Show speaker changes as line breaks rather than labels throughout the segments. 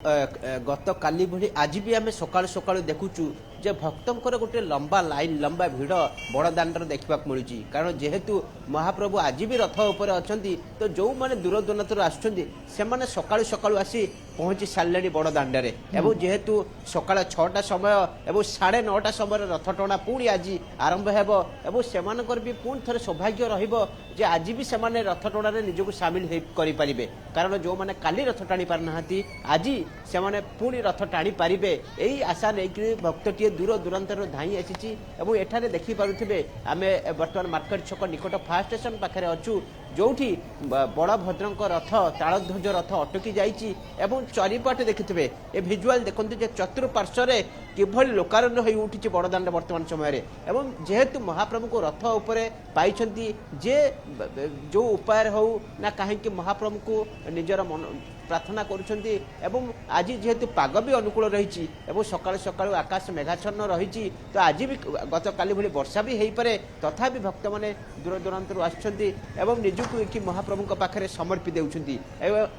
गत काली भली आज भी आम सका सका देखुचु जे भक्तंकर गोटे लंबा लाइन लंबा भिड़ बड़ दाण्डर देखा मिलूँ कारण जेहेतु महाप्रभु आज भी रथ उपर अच्छा तो जो मैंने दूर दूरांतर आसुँच सका सका आसी पहुँची सारे बड़ दाण्डे एवं जेहेतु सका 6टा समय और 9:30 समय रथ टणा पुणी आज आरंभ हो से पुणी थे सौभाग्य रे आज भी से रथ टणारे निजक सामिल करें कारण जो मैंने काली रथ टाणी पारना आज से पुणी रथ टाणी पारे यही आशा नहीं भक्तटीए दूर दूरांतर धाई आसी एठारे देखिपे आम बर्तमान मार्केट छक निकट फास्ट स्टेशन पाखे अच्छू जो बड़ भद्र रथ तालध्वज रथ अटकी जाइए चारिपाटे देखिथे ए भिजुआल देखते चतुर्पार्श्वर किभली लोकारण्य हो उठी बड़ दाण्ड वर्तमान समय एवं जेहेतु महाप्रभु को रथ उपरे पाई जे जो उपाय हो ना कहीं महाप्रभु को निजर मन प्रार्थना करुँच आज जेहेतु पाग भी अनुकूल रही सका सका आकाश मेघाच्छन्न रही तो आज भी गत काली भली वर्षा भी हो पारे तथा भक्त मैंने दूर दूरांतर आसुँच निजुक कि महाप्रभु पाखे समर्पी देउछंती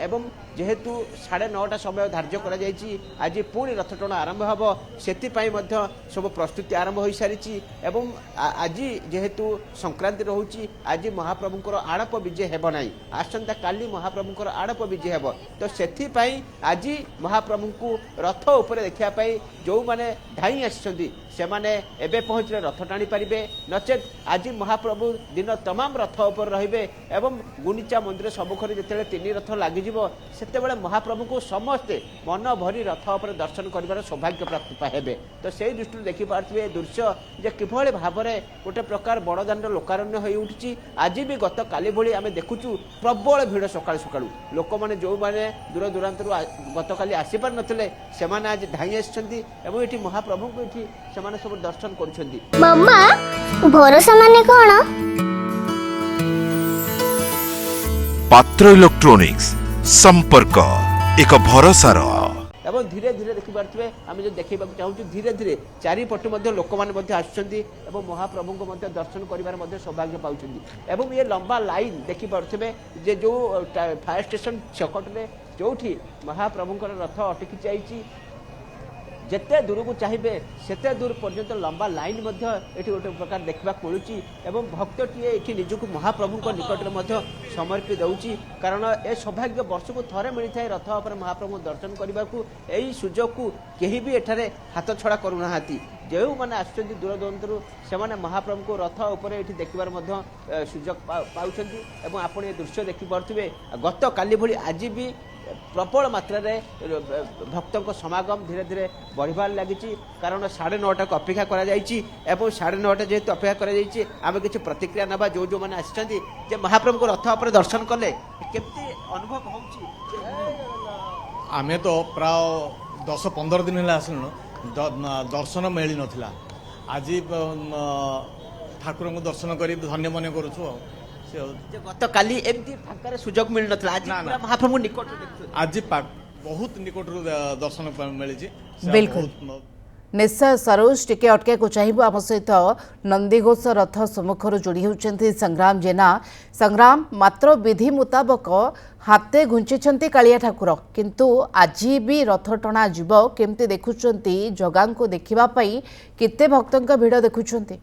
एवं जेहेतु 9:30 समय धार्य करा जायछि आज पुणी रथ टଣା आरंभ हम से सब प्रस्तुति आरंभ हो सारी आज जेहेतु संक्रांति रोचे आज महाप्रभुंर आड़प विजय हेब ना आसंता काली महाप्रभुंर आड़प विजय हेब तो से आज महाप्रभु को रथ उपर देखापी जो मैंने धाई आसी से एवं पहुँचले रथ टाणी पारे नचेत आज महाप्रभु दिन तमाम रथ उपर रे एवं गुंडीचा मंदिर सम्मुखें जिते 3 रथ लगिज से महाप्रभु को समस्ते मन भरी रथ उपर दर्शन कर सौभाग्य प्राप्त हे तो से दृष्टि देखिपे दृश्य जे किभली भाव में गोटे प्रकार बड़ दाण्ड लोकारण्य हो उठी आज भी गत काली भली आम देखुचु प्रबल भिड़ सका सका लोक मैंने जो मैंने दूर दूरांतर गत काली आसीपार नथिले से आज धाई आसी महाप्रभु को ये सब दर्शन करुछंती।
मम्मा भरोसा माने कोन
पात्र इलेक्ट्रॉनिक्स संपर्क एक भरोसार
एवं धीरे धीरे देखिपे आम जो देखा चाहूँ धीरे धीरे चारिपटे लोक मैंने आसुँच महाप्रभु को दर्शन कर सौभाग्य पाँच ये लंबा लाइन देखिपे जो फायर स्टेशन चकटे जो महाप्रभुंर रथ अटकी जाइए जिते दूर को चाहिए सेते दूर पर्यंत लंबा लाइन ये गोटे प्रकार देखा मिलूँ भक्तटीए ये निजक महाप्रभु निकट में समर्पी दूसरी कारण ए सौभाग्य वर्ष को थरे मिलता है रथ पर महाप्रभु दर्शन करने को यही सुजोग को कहीं भी एठारे हाथ छड़ा करूना जो मैंने आस दूर दूरांतर से महाप्रभु को रथ उपर ये देखार सुजोग पाँच आप ये दृश्य देखिपे गत काली भली आज भी प्रबल मात्रा भक्तों समागम धीरे धीरे बढ़वार लगी कारण 9:30 को अपेक्षा करा 9:30 जेहेतु अपेक्षा करें किसी प्रतिक्रिया ना जो जो मैंने आसी महाप्रभु को रथ उपर दर्शन कले केमती अनुभव
आम तो प्राय 10-15 दिन आसलु दर्शन मिल नाला आज ठाकुर को दर्शन कर धन्य मन करुँ
गत काली एमती फांकार सुजोग मिल नथला आज पूरा महाप्रभु निकट
आज बहुत निकट दर्शन मिली
बिल्कुल निश्चय सरोज टिके अटके को चाहिए आम सहित नंदीघोष रथ सम्मुखर जोड़ी होती संग्राम जेना संग्राम मात्र विधि मुताबक हाथे घुंची कालिया ठाकुर किंतु आज भी रथ टणा जीव केमती देखुंट जगा को देखापी केते भक्तों भिड़ देखुंट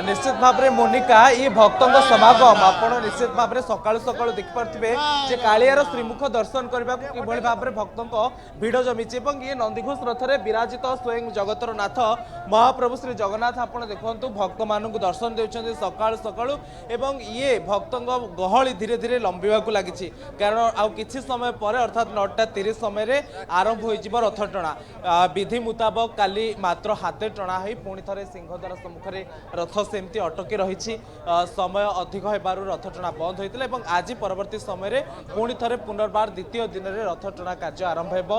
निश्चित भाव में मोनिका ये भक्तों समागम आप निश्चित भाव में सका सका देखिपे कालियार श्रीमुख दर्शन करने कि भाव में भक्तों भिड़ जमी ये नंदीघोष रथ में विराजित स्वयं जगतर नाथ महाप्रभु श्री जगन्नाथ आप देखु भक्त मान दर्शन देते सका सका ये भक्तों गहली धीरे धीरे लंबिवाक लगी कारण आउ किछि समय पर अर्थात 9:30 समय आरंभ हो रथ टणा विधि मुताबक काली मात्र हाथे टणा हो पुणी थे सिंहद्वार सम्मुखें रथ सेमती अटकी रही समय अधिक होबार रथ टणा बंद होता है आज परवर्ती समय पुणी थे पुनर्बार द्वितीय दिन में रथ टणा कार्य आरंभ हो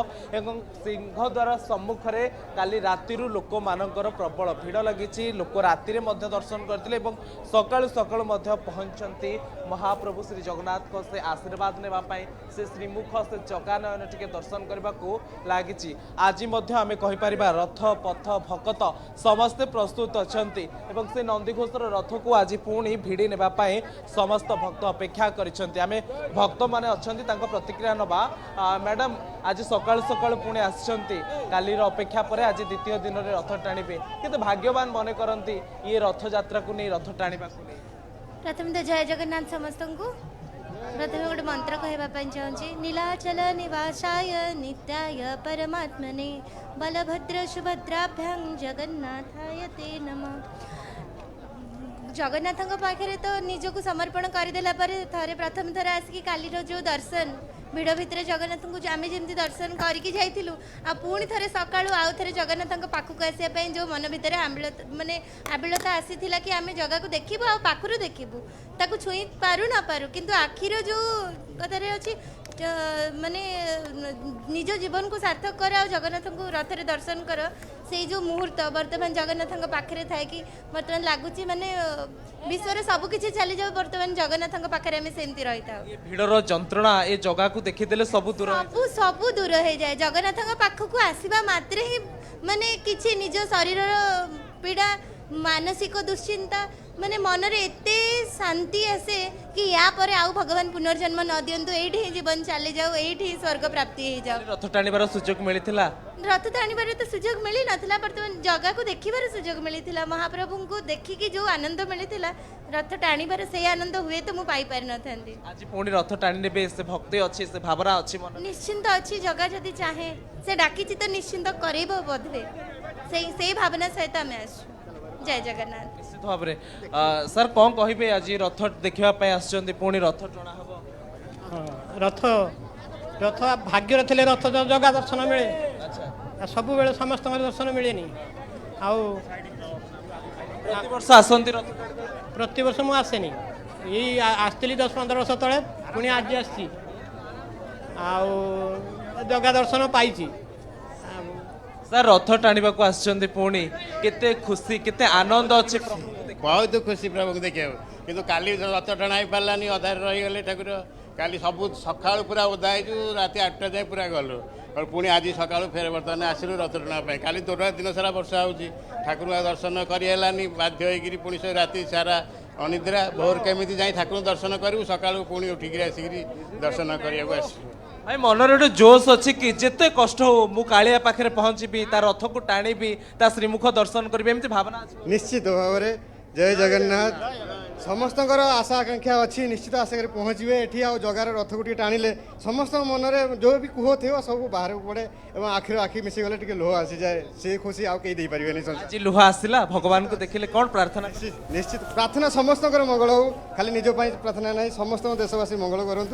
सिंहद्वार सम्मुखें काली राति लोक मानकर प्रबल भिड़ लगी लोक राति दर्शन करते सकाळु सकाळु पहुंचती महाप्रभु श्री जगन्नाथ को से आशीर्वाद नेबाई से श्रीमुख से चकानयन टिके दर्शन करने को लगी आज आम कहीपर रथ पथ भकत समस्ते प्रस्तुत अच्छा से नंदी ନନ୍ଦିଘୋଷର ରଥକୁ ଆଜି ପୁଣି ଭିଡ଼ି ନେବା ପାଇଁ ସମସ୍ତ ଭକ୍ତ ଅପେକ୍ଷା କରିଛନ୍ତି। ଆମେ ଭକ୍ତମାନେ ଅଛନ୍ତି ତାଙ୍କ ପ୍ରତିକ୍ରିୟା ନେବା। ମ୍ୟାଡାମ ଆଜି ସକାଳୁ ସକାଳୁ ପୁଣି ଆସିଛନ୍ତି, କାଲିର ଅପେକ୍ଷା ପରେ ଆଜି ଦ୍ୱିତୀୟ ଦିନରେ ରଥ ଟାଣିବେ, କିନ୍ତୁ ଭାଗ୍ୟବାନ ମନେ କରନ୍ତି ଇଏ ରଥଯାତ୍ରାକୁ ନେଇ ରଥ ଟାଣିବାକୁ ନେଇ।
प्रथम तो जय जगन्नाथ समस्त को प्रथम गोटे मंत्र कहवाई चाहूँगी नीलाचल निवासाय नित्याय परमात्मने बलभद्र सुभद्राभ्यां जगन्नाथाय ते नमः। जगन्नाथ पाखे तो निजक समर्पण करदेला थे प्रथम थर आसिक काली जो दर्शन भिड़ भितर जगन्नाथ को आम जमी दर्शन करके जाइलु आ पुणी थे सका आउ थे जगन्नाथ पाखक आसपा जो मन भितर माने आबिलता आसी कि आम जगह को देखू आ पाखु देखू ताकू छुई पारू न पारू किंतु आखिर जो कथार अच्छी माने निज जीवन को सार्थक कर आ जगन्नाथ को रथरे दर्शन कर से जो मुहूर्त बर्तमान जगन्नाथ पाखे थाए कि बर्तमान लगुच माने विश्व सबकि चली जाओ बर्तमान जगन्नाथ पाखे आम सेमती रही था।
भिड़र जंत्रणा ए जगह को देखीदेले सब दूर
सब दूर हो जाए जगन्नाथ पाखक आसवा मात्रे ही माने किछि निज शरीर पीड़ा मानसिक दुश्चिंता माने मन रे एते शांति आसे कि या पर आउ भगवान पुनर्जन्म न दियंतु एठी जीवन चली जाऊ एठी स्वर्ग प्राप्ति हो जाऊ।
रथ टाणीबार सुजोग मिलिथिला
रथ टाणीबार तो सुजोग मिली नथिला बर्तमान जगह को देखिबार सुजोग मिलिथिला महाप्रभु को देखिकी जो आनंद मिलिथिला रथ टाणीबार से आनंद हुए तो मु पाई पारि नथांती।
आज पुणी रथ टाणी नेबे से भक्ति अछि से भावना अछि मन
निश्चिंत अछि जगह जदि चाहे से डाकिछि तो निश्चिंत करैबो बोधवे से भावना सहित आमे आसु। जय जगन्नाथ।
निश्चित भाव में सर कौन कहे आज रथ देखा आसछन्ती पुणी रथ टणा हबो
रथ रथ भाग्य थे रथ जगह दर्शन मिले सब बेले समस्त दर्शन मिले आउ
प्रति वर्ष आसंती रथ
प्रति वर्ष मु आसेनी यही आसती 10-15 वर्ष तले पुणी आज आसी जगह दर्शन पाई।
सर रथ टाणीबा को आसछन्ती पुणी केते खुशी केते आनंद अछि
बहुत खुशी प्रभु को देखिए किंतु काली रथ टणा ही पारानी अधार रहीगले ठाकुर काली सब सका पूरा ओदा राति 8टा जाए पूरा गलु और पुणी आज सका फेर बर्तमान आसलु रथ टणा काली दोटा दिन सारा वर्षा होची ठाकुर दर्शन करी बाध्य होगी पुणी से राति सारा अनिद्रा भोर केमी जाए ठाकुर दर्शन करूँ सका पुणी उठिक आसिक दर्शन करने
भाई मनर गोटे जोश अच्छी कि जिते कष्ट हो मु कालिया पाखे पहुँची ता रथ को टाणी ता श्रीमुख दर्शन करी एमती भावना
निश्चित भाव में जय जगन्नाथ समस्त आशा आकांक्षा अच्छी निश्चित आशा कर पहुँचे ये आ जगार रथ को टाणिले समस्त मन में जो भी कुह थी सब बाहर पड़े और आखिर आखि मिसीगले टे लुह आसी जाए से खुशी आउ कई पारे
लुह आसला भगवान को देखिले कौन प्रार्थना
निश्चित प्रार्थना समस्त मंगल हो खाली निज प्रार्थना ना समस्त देशवासी मंगल करूँ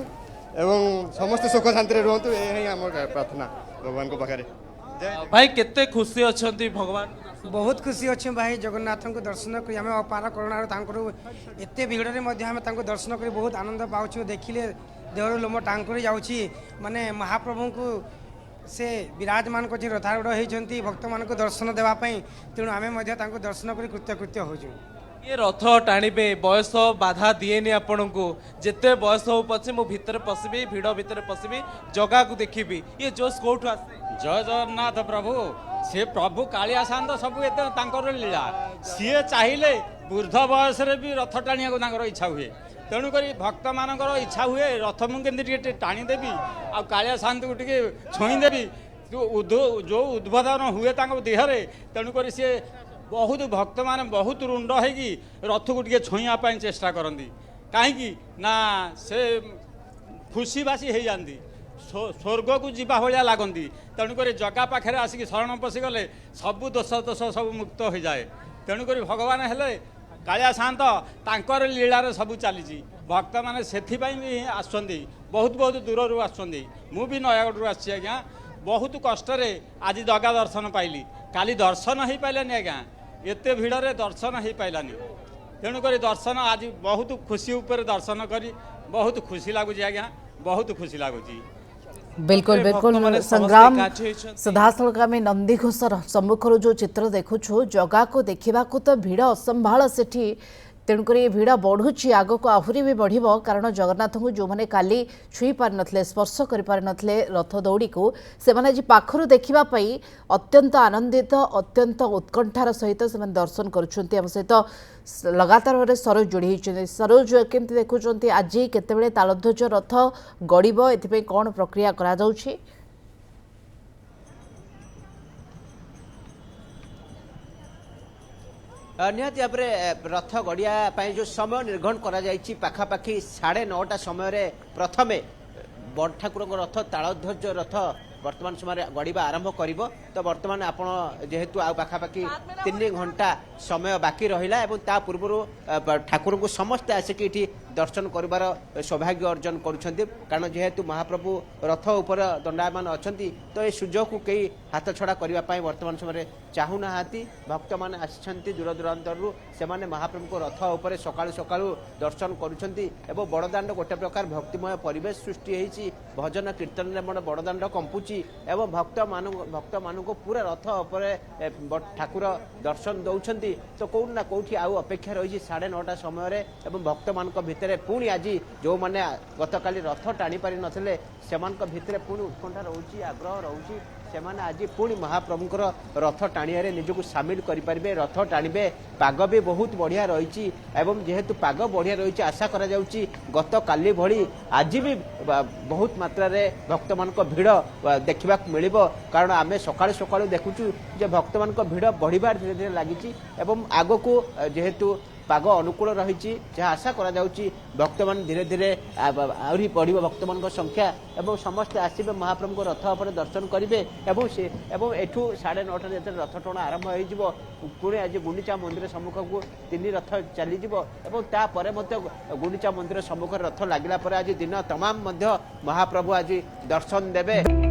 एवं समस्त सुख शांति रुहतु यही आम प्रार्थना भगवान को पाखे।
भाई केते खुशी अच्छी भगवान
बहुत खुशी अच्छे भाई जगन्नाथ को दर्शन कर आम अपार करुणा एत भिड़ में दर्शन कर बहुत आनंद पाऊँ देखिले देहर लोम टांकुरी जाऊँगी माने महाप्रभु को से विराजमान कर रथारूढ़ होती भक्त मान दर्शन देवाई तेणु आम दर्शन कर कृत्यकृत्य हो
ये रथ टाणीबे बयस बाधा दिएनि आपण को जिते बयस हो पछे मु भितर पसबी भिड़ भितर पसबी जगह को देखिबी ये जोश कोठु आसे
जय जगन्नाथ प्रभु से प्रभु कालिया शांत सब एतर लीला सी चाहिए वृद्ध बयस भी रथ टाणिया को इच्छा हुए तेणुक भक्त मान इच्छा हुए रथ मुझे टाणीदेवी आ कालिया शांत को टे छुईदेवी जो उद्बोधन हुए देहरे तेणुक सी बहुत भक्त मान बहुत रुंड होगी रथ को टे छुईवाई चेष्टा करती कहीं ना से खुशीबासी हो जाती स्वर्ग को जीवा भाया लगती तेणुक जगह पाखे आसिक शरण पशिगले सबू दोष दोष सब मुक्त हो जाए तेणुक भगवान हेले कालिया शांत तांकर लीलार सब चली भक्त मैंने से आसुँच बहुत बहुत दूर आसुँच मु भी नयागढ़ आसी आज्ञा बहुत कष्ट आज जगह दर्शन पाइली काली दर्शन हो पारानी आज्ञा एत भिड़ दर्शन हो पारानी तेणुक दर्शन आज बहुत खुशी उपर दर्शन करी बहुत खुशी लगुच आज्ञा बहुत खुशी लगुच।
बिल्कुल बिल्कुल संग्राम सीधासल आम नंदीघोषर सम्मुखर जो चित्र देखुछु जगह को देखा तो भिड़ असंभाल सेठी तेणुक भिड़ बढ़ुची आगक आहरी भी बढ़ कारण जगन्नाथ को जो मैंने काली छुई पार नथिले स्पर्श कर पार नथिले रथ दौड़ी को से आज पाखर देखापी अत्यंत आनंदित अत्यंत उत्कंठार सहित से दर्शन करुँच आम सहित लगातार भाव सरोज जोड़ी होती सरोज केमती देखुं आज केतबेले तालध्वज रथ गड़ब ए कौन प्रक्रिया करा जाउछि?
निहाती भाव रथ गड़िया जो समय निर्घण कराखापाखि 9:30 समय प्रथमे बड़ ठाकुर रथ तालध्वज रथ वर्तमान समय गड़िबा आरंभ कर तो वर्तमान आपण जेहेतु आखापाखि 3 घंटा समय बाकी रहा ता पूर्व ठाकुर को समस्ते आसिक ये दर्शन कर सौभाग्य अर्जन करुँच कारण जेहेतु महाप्रभु रथ उपर दंडायमान अच्छा तो ये सुजोग को कई हाथ छड़ा करने वर्तमान समय चाहूना भक्त मैंने आसी दूर दूरांतर से महाप्रभु को रथ उपर सकाळु सकाळु दर्शन करुँच बड़दाण्ड गोटे प्रकार भक्तिमय परिवेश सृष्टि होती भजन कीर्तन में बड़दाण्ड कंपुची एवं भक्त मान पूरा रथ उपर ठाकुर दर्शन दौरान तो कौन ना कौटी आउ अपेक्षा रही 9:30 समय भक्त मान भितर पुणी आज जो मैंने गतकाली रथ टाणी पारि नथिले सेमानक भितर पुणी उत्कंठा रोची आग्रह रोची सेमाने आज पुणी महाप्रभुंकर रथ टाणिया निजक सामिल करें रथ टाणिबे पाग भी बहुत बढ़िया रही जेहेतु पाग बढ़िया रही आशा करा जाउची गत काली भली आज भी बहुत मात्रा रे भक्त मान भिड़ देखा मिलिबो कारण आमे सकाळु सकाळु देखुचु जे भक्त मान भिड़ बढ़िबार धीरे धीरे लागिची एवं आगको जेहेतु पाग अनुकूल रही जहाँ आशा करा जाउची भक्त मान धीरे धीरे आहरी बढ़ भक्त मान संख्या एवं समस्ते आसबे महाप्रभु को रथ उपर दर्शन करेंगे एवं एठू 9:30 जो रथ टणा आरंभ हो पुणे आज गुंडीचा मंदिर सम्मुख को 3 रथ चलीपर गुंडीचा मंदिर सम्मुख रथ लगिला आज दिन तमाम महाप्रभु आज दर्शन देवे।